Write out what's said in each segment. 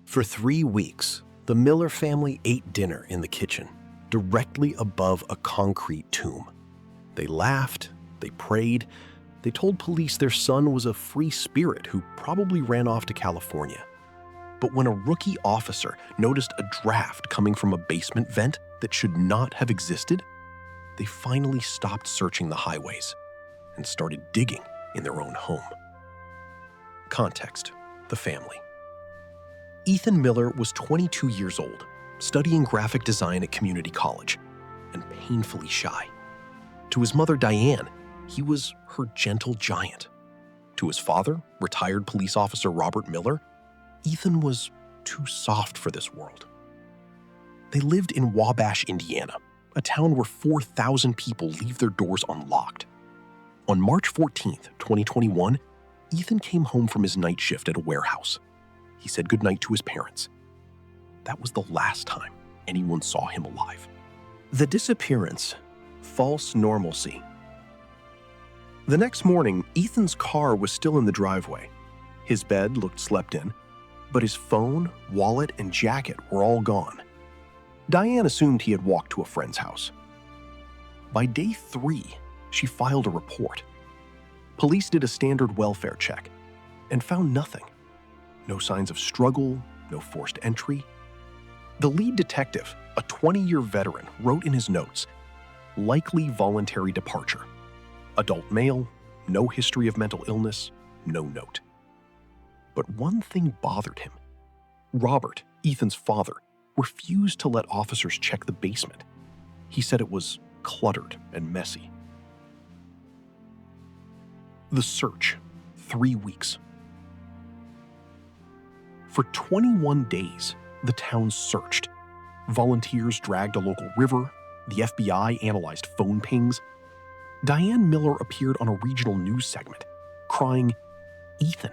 For 3 weeks, the Miller family ate dinner in the kitchen, directly above a concrete tomb. They laughed, they prayed, they told police their son was a free spirit who probably ran off to California. But when a rookie officer noticed a draft coming from a basement vent that should not have existed, they finally stopped searching the highways and started digging in their own home. Context: the family. Ethan Miller was 22 years old, studying graphic design at community college, and painfully shy. To his mother, Diane, he was her gentle giant. To his father, retired police officer Robert Miller, Ethan was too soft for this world. They lived in Wabash, Indiana, a town where 4,000 people leave their doors unlocked. On March 14th, 2021, Ethan came home from his night shift at a warehouse. He said goodnight to his parents. That was the last time anyone saw him alive. The disappearance, false normalcy. The next morning, Ethan's car was still in the driveway. His bed looked slept in, but his phone, wallet, and jacket were all gone. Diane assumed he had walked to a friend's house. By day 3, she filed a report. Police did a standard welfare check and found nothing. No signs of struggle, no forced entry. The lead detective, a 20-year veteran, wrote in his notes, "Likely voluntary departure. Adult male, no history of mental illness, no note." But one thing bothered him. Robert, Ethan's father, refused to let officers check the basement. He said it was cluttered and messy. The search, 3 weeks. For 21 days, the town searched. Volunteers dragged a local river. The FBI analyzed phone pings. Diane Miller appeared on a regional news segment, crying, "Ethan,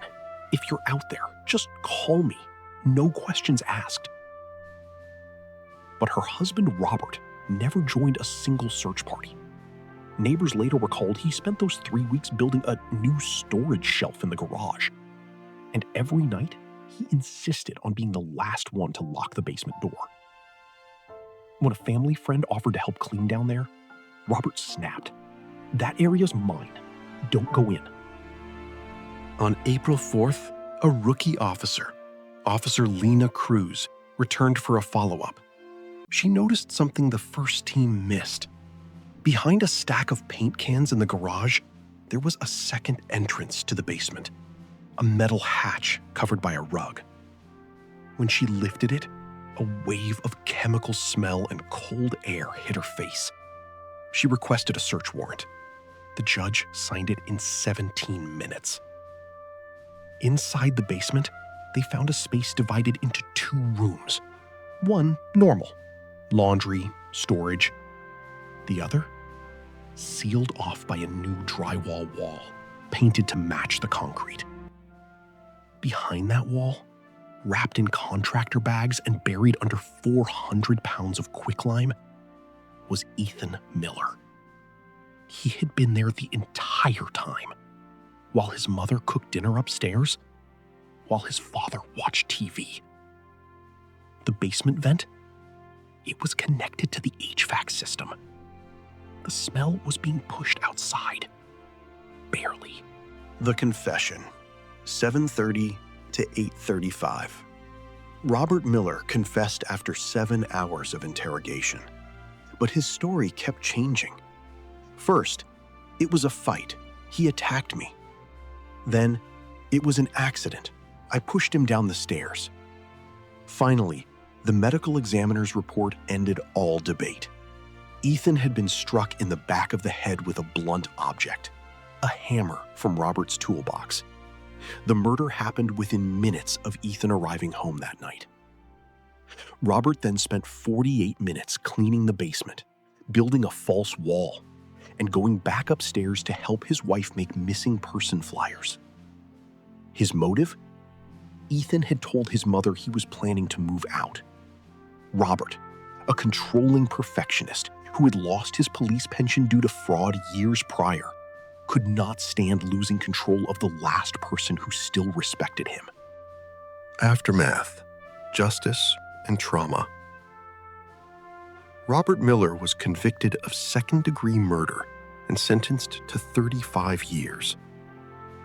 if you're out there, just call me. No questions asked." But her husband, Robert, never joined a single search party. Neighbors later recalled he spent those 3 weeks building a new storage shelf in the garage. And every night, he insisted on being the last one to lock the basement door. When a family friend offered to help clean down there, Robert snapped. "That area's mine. Don't go in." On April 4th, a rookie officer, Officer Lena Cruz, returned for a follow-up. She noticed something the first team missed. Behind a stack of paint cans in the garage, there was a second entrance to the basement, a metal hatch covered by a rug. When she lifted it, a wave of chemical smell and cold air hit her face. She requested a search warrant. The judge signed it in 17 minutes. Inside the basement, they found a space divided into 2 rooms. One normal, laundry, storage. The other, sealed off by a new drywall wall, painted to match the concrete. Behind that wall, wrapped in contractor bags and buried under 400 pounds of quicklime, was Ethan Miller. He had been there the entire time, while his mother cooked dinner upstairs, while his father watched TV. The basement vent, it was connected to the HVAC system. The smell was being pushed outside. Barely. The confession, 7:30 to 8:35. Robert Miller confessed after 7 hours of interrogation. But his story kept changing. First, it was a fight. He attacked me. Then, it was an accident. I pushed him down the stairs. Finally, the medical examiner's report ended all debate. Ethan had been struck in the back of the head with a blunt object, a hammer from Robert's toolbox. The murder happened within minutes of Ethan arriving home that night. Robert then spent 48 minutes cleaning the basement, building a false wall, and going back upstairs to help his wife make missing person flyers. His motive? Ethan had told his mother he was planning to move out. Robert, a controlling perfectionist who had lost his police pension due to fraud years prior, could not stand losing control of the last person who still respected him. Aftermath. justice and trauma. Robert Miller was convicted of second-degree murder and sentenced to 35 years.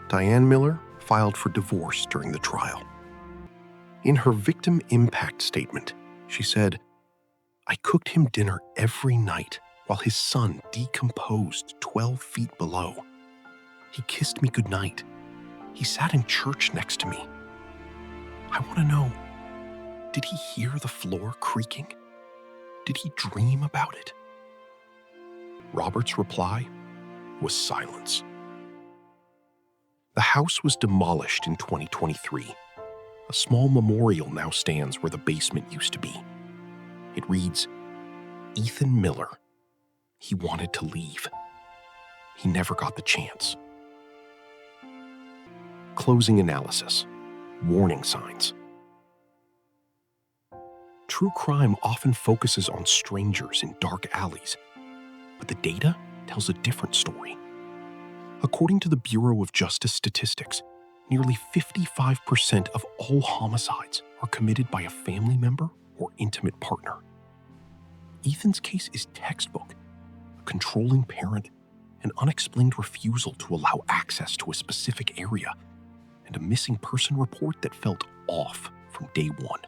Diane Miller filed for divorce during the trial. In her victim impact statement, she said, "I cooked him dinner every night while his son decomposed 12 feet below. He kissed me goodnight. He sat in church next to me. I want to know, did he hear the floor creaking? Did he dream about it?" Robert's reply was silence. The house was demolished in 2023. A small memorial now stands where the basement used to be. It reads, "Ethan Miller. He wanted to leave. He never got the chance." Closing analysis. Warning signs. True crime often focuses on strangers in dark alleys, but the data tells a different story. According to the Bureau of Justice Statistics, nearly 55% of all homicides are committed by a family member or intimate partner. Ethan's case is textbook: a controlling parent, an unexplained refusal to allow access to a specific area, and a missing person report that felt off from day one.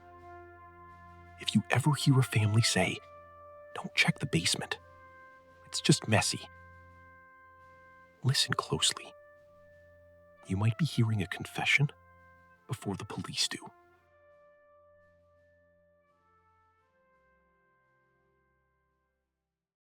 If you ever hear a family say, "Don't check the basement, it's just messy," listen closely. You might be hearing a confession before the police do.